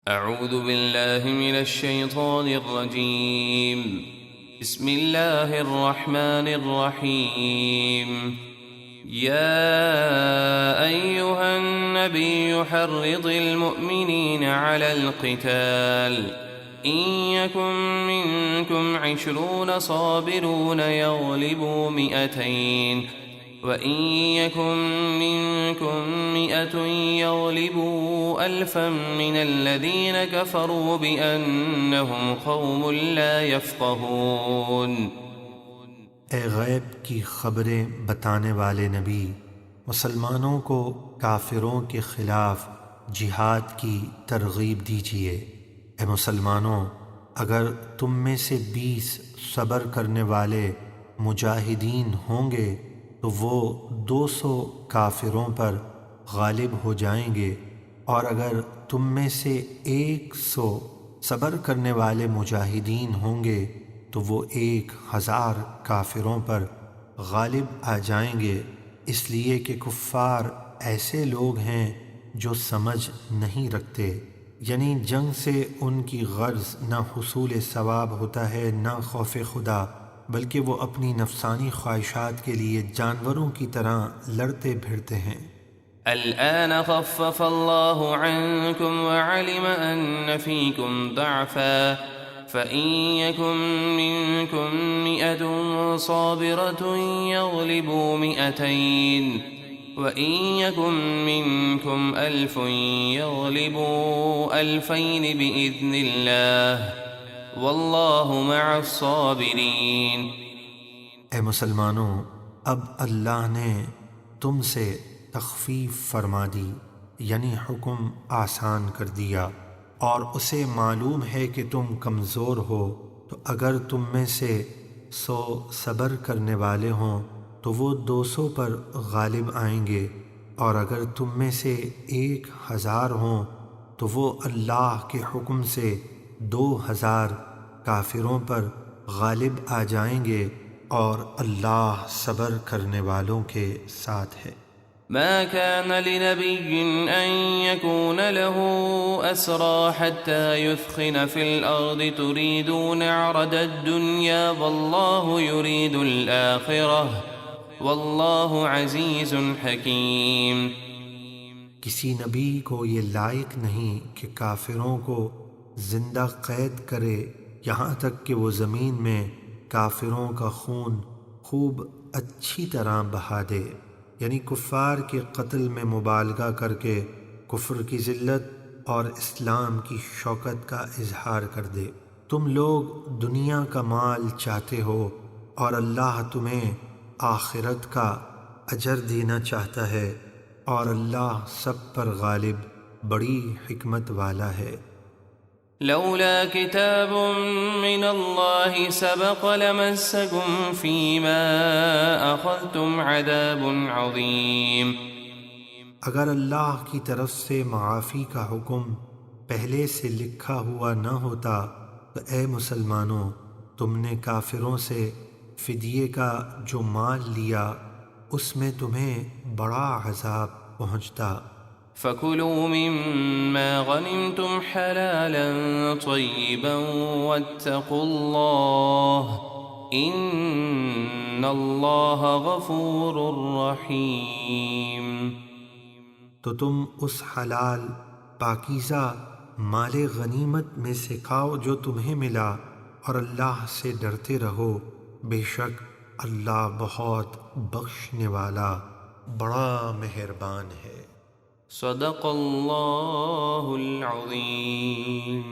اعوذ باللہ من الشیطان الرجیم بسم اللہ الرحمن الرحیم یا ایہا النبی حرض المؤمنین علی القتال ان یکن منکم 20 صابرون یغلبوا 200 وَإِن يَكُن مِّنكُم 100 يَغْلِبُوا 1000 مِّنَ الَّذِينَ كَفَرُوا بِأَنَّهُمْ قَوْمٌ لَّا يَفْقَهُونَ۔ اے غیب کی خبریں بتانے والے نبی، مسلمانوں کو کافروں کے خلاف جہاد کی ترغیب دیجیے۔ اے مسلمانوں، اگر تم میں سے 20 صبر کرنے والے مجاہدین ہوں گے تو وہ 200 کافروں پر غالب ہو جائیں گے، اور اگر تم میں سے 100 صبر کرنے والے مجاہدین ہوں گے تو وہ 1000 کافروں پر غالب آ جائیں گے، اس لیے کہ کفار ایسے لوگ ہیں جو سمجھ نہیں رکھتے، یعنی جنگ سے ان کی غرض نہ حصول ثواب ہوتا ہے نہ خوف خدا، بلکہ وہ اپنی نفسانی خواہشات کے لیے جانوروں کی طرح لڑتے پھرتے ہیں۔ الآن خفف اللہ عنکم وعلم ان فیکم ضعفا فإن يكن منكم 100 صابرة يغلبوا 200 وإن يكن منكم 1000 يغلبوا 2000 بإذن الله واللہ مع الصابرین۔ اے مسلمانوں، اب اللہ نے تم سے تخفیف فرما دی، یعنی حکم آسان کر دیا، اور اسے معلوم ہے کہ تم کمزور ہو، تو اگر تم میں سے 100 صبر کرنے والے ہوں تو وہ 200 پر غالب آئیں گے، اور اگر تم میں سے 1000 ہوں تو وہ اللہ کے حکم سے 2000 کافروں پر غالب آ جائیں گے، اور اللہ صبر کرنے والوں کے ساتھ ہے۔ ما كان لنبي أن يكون له أسرى حتى يثخن في الأرض تريدون عرض الدنيا والله يريد الآخرة والله عزيز حكيم۔ کسی نبی کو یہ لائق نہیں کہ کافروں کو زندہ قید کرے یہاں تک کہ وہ زمین میں کافروں کا خون خوب اچھی طرح بہا دے، یعنی کفار کے قتل میں مبالغہ کر کے کفر کی ذلت اور اسلام کی شوکت کا اظہار کر دے۔ تم لوگ دنیا کا مال چاہتے ہو اور اللہ تمہیں آخرت کا اجر دینا چاہتا ہے، اور اللہ سب پر غالب بڑی حکمت والا ہے۔ لولا كتاب من الله سبق لمسكم فيما أخذتم عذاب عظيم۔ اگر اللہ کی طرف سے معافی کا حکم پہلے سے لکھا ہوا نہ ہوتا تو اے مسلمانوں، تم نے کافروں سے فدیے کا جو مال لیا اس میں تمہیں بڑا عذاب پہنچتا۔ فَكُلُوا مِمَّا غَنِمْتُمْ حَلَالًا طَيِّبًا وَاتَّقُوا اللَّهَ إِنَّ اللَّهَ غَفُورٌ رَّحِيمٌ۔ تو تم اس حلال پاکیزہ مال غنیمت میں سے کھاؤ جو تمہیں ملا، اور اللہ سے ڈرتے رہو، بے شک اللہ بہت بخشنے والا بڑا مہربان ہے۔ صدق اللہ العظیم۔